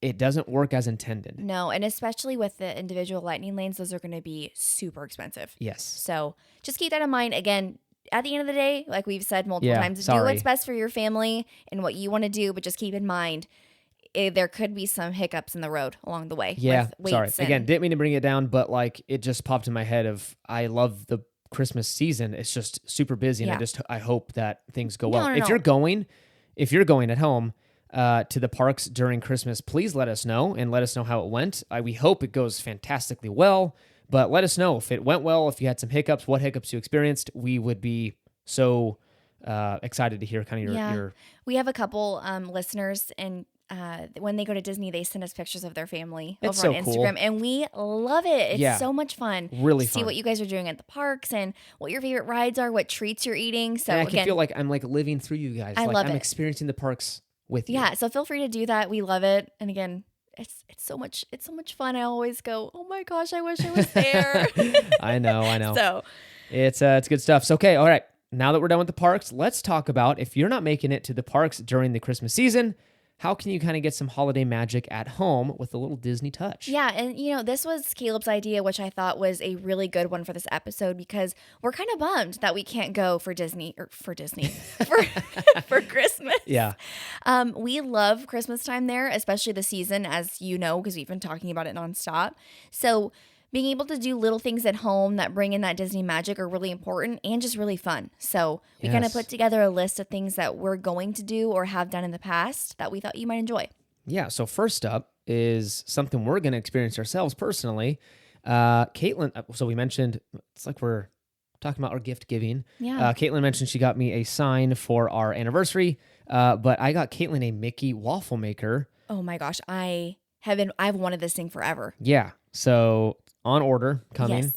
Speaker 1: It doesn't work as intended.
Speaker 2: No, and especially with the individual lightning lanes, those are going to be super expensive.
Speaker 1: Yes.
Speaker 2: So just keep that in mind. Again, at the end of the day, like we've said multiple
Speaker 1: Yeah,
Speaker 2: times, do
Speaker 1: sorry.
Speaker 2: what's best for your family and what you want to do, but just keep in mind there could be some hiccups in the road along the way.
Speaker 1: Yeah.
Speaker 2: with
Speaker 1: Sorry.
Speaker 2: waits
Speaker 1: Again,
Speaker 2: and-
Speaker 1: didn't mean to bring it down, but like it just popped in my head of I love the Christmas season. It's just super busy, and
Speaker 2: Yeah.
Speaker 1: I hope that things go
Speaker 2: No,
Speaker 1: well.
Speaker 2: no,
Speaker 1: If
Speaker 2: no.
Speaker 1: you're going at home to the parks during Christmas, please let us know and let us know how it went. We hope it goes fantastically well, but let us know if it went well, if you had some hiccups, what hiccups you experienced. We would be so excited to hear kind of your
Speaker 2: we have a couple listeners, and when they go to Disney, they send us pictures of their family
Speaker 1: It's
Speaker 2: over
Speaker 1: so
Speaker 2: on
Speaker 1: cool.
Speaker 2: Instagram, and we love it. It's so much fun.
Speaker 1: Really
Speaker 2: to see
Speaker 1: fun.
Speaker 2: what you guys are doing at the parks and what your favorite rides are, what treats you're eating. So
Speaker 1: and I can
Speaker 2: again,
Speaker 1: feel like I'm like living through you guys.
Speaker 2: I
Speaker 1: like
Speaker 2: love
Speaker 1: I'm
Speaker 2: it.
Speaker 1: experiencing the parks with you.
Speaker 2: Yeah, so feel free to do that. We love it. And again, it's so much fun. I always go, oh my gosh, I wish I was there.
Speaker 1: I know.
Speaker 2: So
Speaker 1: It's good stuff. So, okay, all right. Now that we're done with the parks, let's talk about if you're not making it to the parks during the Christmas season, how can you kind of get some holiday magic at home with a little Disney touch?
Speaker 2: yeah, and this was Caleb's idea, which I thought was a really good one for this episode because we're kind of bummed that we can't go for Disney for for Christmas.
Speaker 1: Yeah.
Speaker 2: We love Christmas time there, especially the season, as you know, because we've been talking about it nonstop. So being able to do little things at home that bring in that Disney magic are really important and just really fun. So we kind of
Speaker 1: Yes.
Speaker 2: put together a list of things that we're going to do or have done in the past that we thought you might enjoy.
Speaker 1: Yeah. So, first up is something we're going to experience ourselves personally. Caitlin, so we mentioned, it's like we're talking about our gift giving.
Speaker 2: Yeah.
Speaker 1: Caitlin mentioned she got me a sign for our anniversary, but I got Caitlin a Mickey waffle maker.
Speaker 2: Oh my gosh, I've wanted this thing forever.
Speaker 1: Yeah. So on order coming.
Speaker 2: Yes.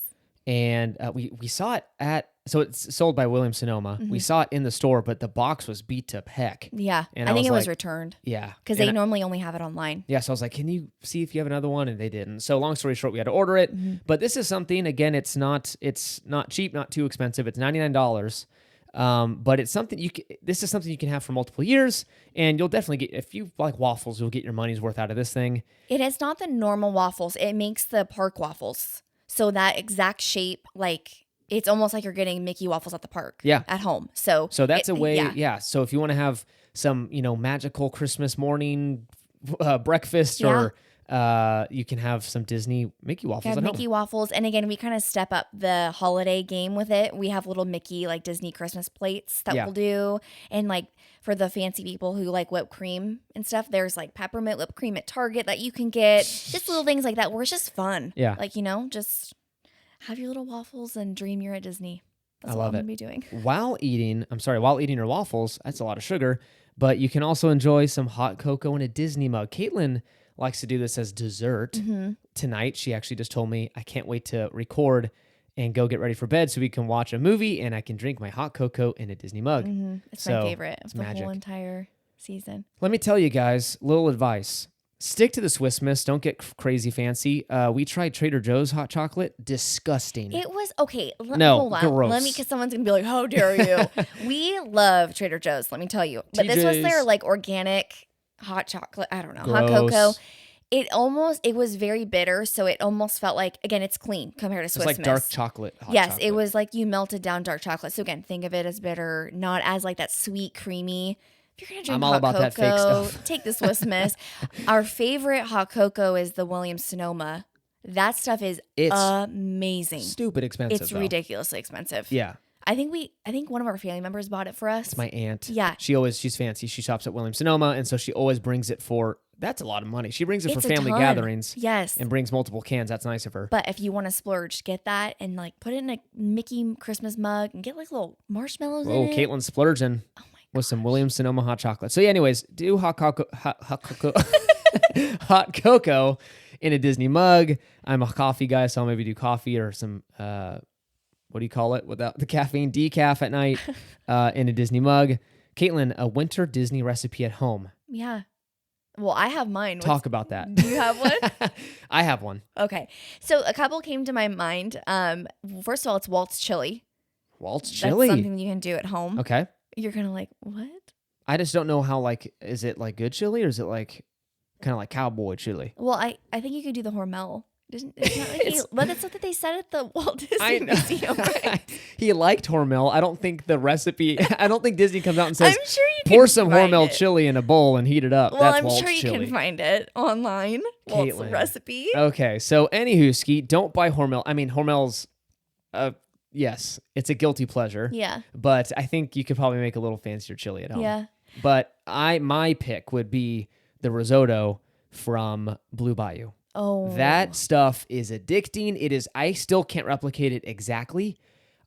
Speaker 1: And we saw it so it's sold by Williams Sonoma. We saw it in the store, but the box was beat to heck.
Speaker 2: Yeah.
Speaker 1: And
Speaker 2: I think
Speaker 1: was
Speaker 2: it was
Speaker 1: like-
Speaker 2: returned
Speaker 1: Yeah.
Speaker 2: because
Speaker 1: And
Speaker 2: they normally only have it online.
Speaker 1: yeah, so I was like, can you see if you have another one? And they didn't. So long story short, we had to order it. But this is something, again, it's not cheap, not too expensive. It's $99. But it's something this is something you can have for multiple years, and you'll definitely get, if you like waffles, you'll get your money's worth out of this thing.
Speaker 2: It is not the normal waffles. It makes the park waffles. So that exact shape, like it's almost like you're getting Mickey waffles at the park.
Speaker 1: Yeah.
Speaker 2: At home. So
Speaker 1: that's a way,
Speaker 2: Yeah.
Speaker 1: yeah. So if you want to have some, magical Christmas morning breakfast,
Speaker 2: Yeah.
Speaker 1: or you can have some Disney Mickey waffles
Speaker 2: have
Speaker 1: at
Speaker 2: Mickey
Speaker 1: home.
Speaker 2: waffles. And again, we kind of step up the holiday game with it. We have little Mickey, like Disney Christmas plates that
Speaker 1: Yeah.
Speaker 2: we'll do. And like for the fancy people who like whipped cream and stuff, there's like peppermint whipped cream at Target that you can get. Just little things like that where it's just fun.
Speaker 1: Yeah.
Speaker 2: Like, just have your little waffles and dream you're at Disney. That's
Speaker 1: I
Speaker 2: what
Speaker 1: love
Speaker 2: I'm
Speaker 1: it.
Speaker 2: going to be doing.
Speaker 1: While eating your waffles, that's a lot of sugar, but you can also enjoy some hot cocoa in a Disney mug. Caitlin likes to do this as dessert. Tonight, she actually just told me, I can't wait to record and go get ready for bed so we can watch a movie and I can drink my hot cocoa in a Disney mug.
Speaker 2: It's
Speaker 1: So,
Speaker 2: my favorite of
Speaker 1: it's
Speaker 2: the
Speaker 1: magic.
Speaker 2: whole entire season.
Speaker 1: Let me tell you guys, little advice. Stick to the Swiss Miss. Don't get crazy fancy. We tried Trader Joe's hot chocolate. Disgusting.
Speaker 2: It was okay.
Speaker 1: No,
Speaker 2: hold on.
Speaker 1: gross.
Speaker 2: Let me, because someone's gonna be like, "How dare you?" We love Trader Joe's. Let me tell you. But this was
Speaker 1: TJ's.
Speaker 2: their like organic hot chocolate. I don't know, hot
Speaker 1: Gross.
Speaker 2: cocoa. It was very bitter, so it almost felt like, again, it's clean compared to
Speaker 1: It's
Speaker 2: Swiss
Speaker 1: like
Speaker 2: Miss.
Speaker 1: dark chocolate. Hot
Speaker 2: Yes,
Speaker 1: chocolate.
Speaker 2: it was like you melted down dark chocolate. So again, think of it as bitter, not as like that sweet, creamy. If you're gonna drink
Speaker 1: I'm all
Speaker 2: hot
Speaker 1: about
Speaker 2: cocoa,
Speaker 1: that fake stuff.
Speaker 2: take the Swiss Miss. Our favorite hot cocoa is the Williams Sonoma. That stuff is
Speaker 1: It's
Speaker 2: amazing.
Speaker 1: stupid expensive.
Speaker 2: It's
Speaker 1: though.
Speaker 2: ridiculously expensive.
Speaker 1: Yeah.
Speaker 2: I think one of our family members bought it for us.
Speaker 1: It's my aunt.
Speaker 2: Yeah.
Speaker 1: She's fancy. She shops at Williams Sonoma, and so she always brings it that's a lot of money. She brings it
Speaker 2: It's
Speaker 1: for
Speaker 2: a
Speaker 1: family
Speaker 2: ton.
Speaker 1: gatherings
Speaker 2: Yes.
Speaker 1: and brings multiple cans. That's nice of her.
Speaker 2: But if you want to splurge, get that and like put it in a Mickey Christmas mug and get like little marshmallows
Speaker 1: Oh,
Speaker 2: in it.
Speaker 1: Caitlin's splurging
Speaker 2: Oh my
Speaker 1: with some Williams Sonoma hot chocolate. So yeah, anyways, do hot cocoa hot cocoa in a Disney mug. I'm a coffee guy, so I'll maybe do coffee or some what do you call it without the caffeine? Decaf at night in a Disney mug. Caitlin, a winter Disney recipe at home.
Speaker 2: Yeah. Well, I have mine.
Speaker 1: Talk about that.
Speaker 2: Do you have one?
Speaker 1: I have one.
Speaker 2: Okay. So a couple came to my mind. First of all, it's Walt's chili.
Speaker 1: Walt's
Speaker 2: That's
Speaker 1: chili.
Speaker 2: something you can do at home.
Speaker 1: Okay.
Speaker 2: You're kind of like, what?
Speaker 1: I just don't know how, is it like good chili or is it like kind of like cowboy chili?
Speaker 2: Well, I think you could do the Hormel. It's not like but that's what they said at the Walt
Speaker 1: I
Speaker 2: Disney
Speaker 1: know.
Speaker 2: Museum, right?
Speaker 1: He liked Hormel. I don't think the recipe, I don't think Disney comes out and says,
Speaker 2: I'm sure you
Speaker 1: pour
Speaker 2: can
Speaker 1: some
Speaker 2: find
Speaker 1: Hormel
Speaker 2: it.
Speaker 1: chili in a bowl and heat it up.
Speaker 2: Well,
Speaker 1: That's
Speaker 2: I'm
Speaker 1: Walt's
Speaker 2: sure you
Speaker 1: chili.
Speaker 2: can find it online. Walt's
Speaker 1: Caitlin.
Speaker 2: recipe.
Speaker 1: Okay, so anywho, Ski, don't buy Hormel. I mean, Hormel's, yes, it's a guilty pleasure.
Speaker 2: Yeah.
Speaker 1: But I think you could probably make a little fancier chili at home.
Speaker 2: Yeah.
Speaker 1: But my pick would be the risotto from Blue Bayou.
Speaker 2: Oh.
Speaker 1: That stuff is addicting. I still can't replicate it exactly.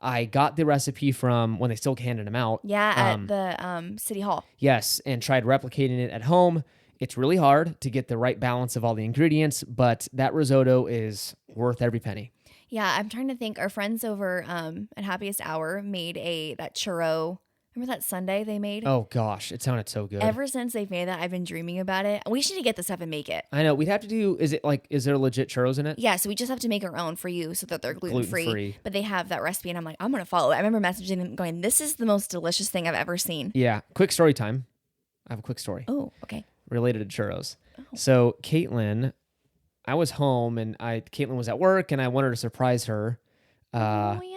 Speaker 1: I got the recipe from when they still handed them out.
Speaker 2: Yeah, at the City Hall.
Speaker 1: Yes, and tried replicating it at home. It's really hard to get the right balance of all the ingredients, but that risotto is worth every penny.
Speaker 2: Yeah, I'm trying to think. Our friends over at Happiest Hour made that churro. Remember that sundae they made?
Speaker 1: Oh gosh, it sounded so good.
Speaker 2: Ever since they've made that, I've been dreaming about it. We should get this stuff and make it.
Speaker 1: I know. We'd have to do, is there legit churros in it?
Speaker 2: Yeah, so we just have to make our own for you so that they're gluten-free.
Speaker 1: Gluten-free.
Speaker 2: But they have that recipe, and I'm like, I'm going to follow it. I remember messaging them going, this is the most delicious thing I've ever seen.
Speaker 1: Yeah. Quick story time. I have a quick story.
Speaker 2: Oh, okay.
Speaker 1: Related to churros.
Speaker 2: Oh.
Speaker 1: So Caitlin, I was home and Caitlin was at work and I wanted to surprise her.
Speaker 2: Oh, yeah.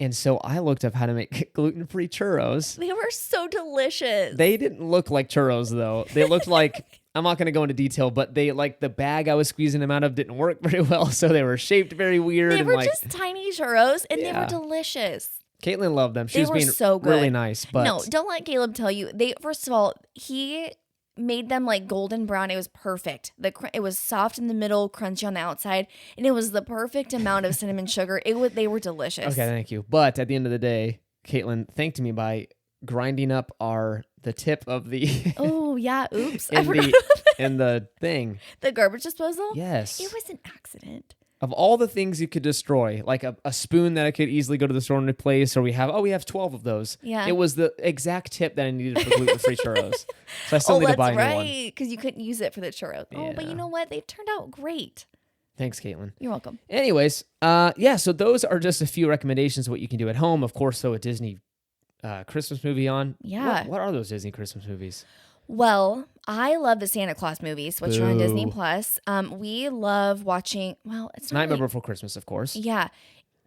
Speaker 1: And so I looked up how to make gluten-free churros.
Speaker 2: They were so delicious.
Speaker 1: They didn't look like churros though. They looked like, I'm not going to go into detail, but they like the bag I was squeezing them out of didn't work very well. So they were shaped very weird.
Speaker 2: They
Speaker 1: and
Speaker 2: were
Speaker 1: like,
Speaker 2: just tiny churros and they
Speaker 1: Yeah.
Speaker 2: were delicious.
Speaker 1: Caitlin loved them. She
Speaker 2: They
Speaker 1: was
Speaker 2: were
Speaker 1: being
Speaker 2: so good.
Speaker 1: really nice. But
Speaker 2: No, don't let Caleb tell you. First of all, he made them like golden brown. It was perfect. It was soft in the middle, crunchy on the outside, and it was the perfect amount of cinnamon sugar. They were delicious.
Speaker 1: Okay, thank you. But at the end of the day, Caitlin thanked me by grinding up the tip of the
Speaker 2: Oh yeah, oops. I forgot
Speaker 1: in the thing.
Speaker 2: the garbage disposal.
Speaker 1: Yes.
Speaker 2: It was an accident.
Speaker 1: Of all the things you could destroy, like a spoon that I could easily go to the store and replace, or we have 12 of those.
Speaker 2: Yeah.
Speaker 1: It was the exact tip that I needed for gluten-free churros. So I still need to buy a new one.
Speaker 2: right, because you couldn't use it for the churros. Oh, but
Speaker 1: Yeah.
Speaker 2: you know what? They turned out great.
Speaker 1: Thanks, Caitlin.
Speaker 2: You're welcome.
Speaker 1: Anyways, so those are just a few recommendations of what you can do at home. Of course, a Disney Christmas movie on.
Speaker 2: Yeah.
Speaker 1: What are those Disney Christmas movies?
Speaker 2: Well, I love the Santa Claus movies, which are on Disney
Speaker 1: Boo.
Speaker 2: Plus. We love watching. Well, it's not
Speaker 1: Nightmare
Speaker 2: really-
Speaker 1: Before Christmas, of course.
Speaker 2: Yeah,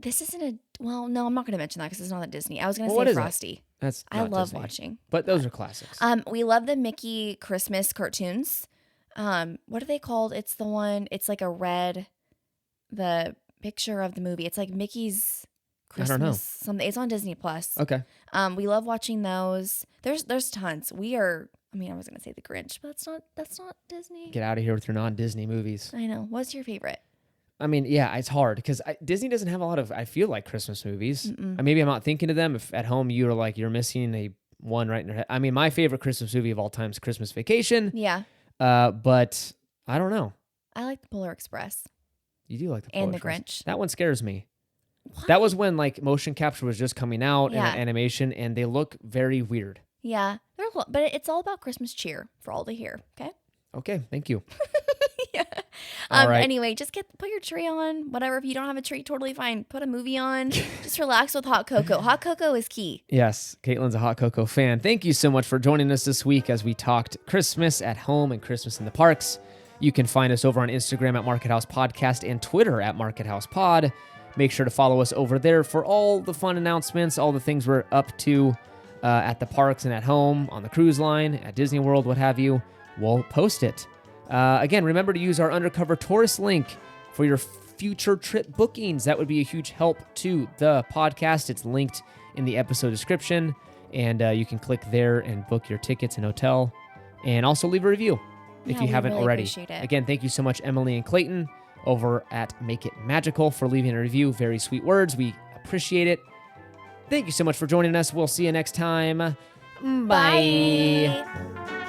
Speaker 2: this isn't a. Well, no, I'm not going to mention that because it's not a Disney. I was going to
Speaker 1: Well, what
Speaker 2: say
Speaker 1: is it?
Speaker 2: Frosty.
Speaker 1: That's
Speaker 2: I
Speaker 1: not
Speaker 2: love
Speaker 1: Disney.
Speaker 2: watching.
Speaker 1: But those are classics.
Speaker 2: We love the Mickey Christmas cartoons. What are they called? It's the one. It's like a red. The picture of the movie. It's like Mickey's
Speaker 1: I don't know.
Speaker 2: Christmas. Something. It's on Disney Plus.
Speaker 1: Okay.
Speaker 2: We love watching those. There's tons. We are. I mean, I was gonna say the Grinch, but that's not Disney.
Speaker 1: Get out of here with your non-Disney movies.
Speaker 2: I know. What's your favorite?
Speaker 1: I mean, yeah, it's hard because Disney doesn't have a lot of, I feel like, Christmas movies. Maybe I'm not thinking of them. If at home you're like, you're missing one right in your head. I mean, my favorite Christmas movie of all time is Christmas Vacation.
Speaker 2: Yeah,
Speaker 1: But I don't know.
Speaker 2: I like the Polar Express
Speaker 1: You do like the
Speaker 2: and
Speaker 1: Polar
Speaker 2: the
Speaker 1: Express.
Speaker 2: Grinch.
Speaker 1: That one scares me.
Speaker 2: What?
Speaker 1: That was when like motion capture was just coming out
Speaker 2: Yeah.
Speaker 1: and animation, and they look very weird.
Speaker 2: Yeah, but it's all about Christmas cheer for all to hear. Okay.
Speaker 1: Okay, thank you.
Speaker 2: Yeah.
Speaker 1: All right.
Speaker 2: Anyway, just put your tree on. Whatever. If you don't have a tree, totally fine. Put a movie on. Just relax with hot cocoa. Hot cocoa is key.
Speaker 1: Yes, Caitlin's a hot cocoa fan. Thank you so much for joining us this week as we talked Christmas at home and Christmas in the parks. You can find us over on Instagram at Market House Podcast and Twitter at Market House Pod. Make sure to follow us over there for all the fun announcements, all the things we're up to at the parks and at home, on the cruise line, at Disney World, what have you. We'll post it. Again, remember to use our Undercover Tourist link for your future trip bookings. That would be a huge help to the podcast. It's linked in the episode description, and you can click there and book your tickets and hotel, and also leave a review if
Speaker 2: Yeah,
Speaker 1: you
Speaker 2: we
Speaker 1: haven't
Speaker 2: really
Speaker 1: already.
Speaker 2: appreciate it.
Speaker 1: Again, thank you so much, Emily and Clayton, over at Make It Magical, for leaving a review. Very sweet words. We appreciate it. Thank you so much for joining us. We'll see you next time. Bye.
Speaker 2: Bye.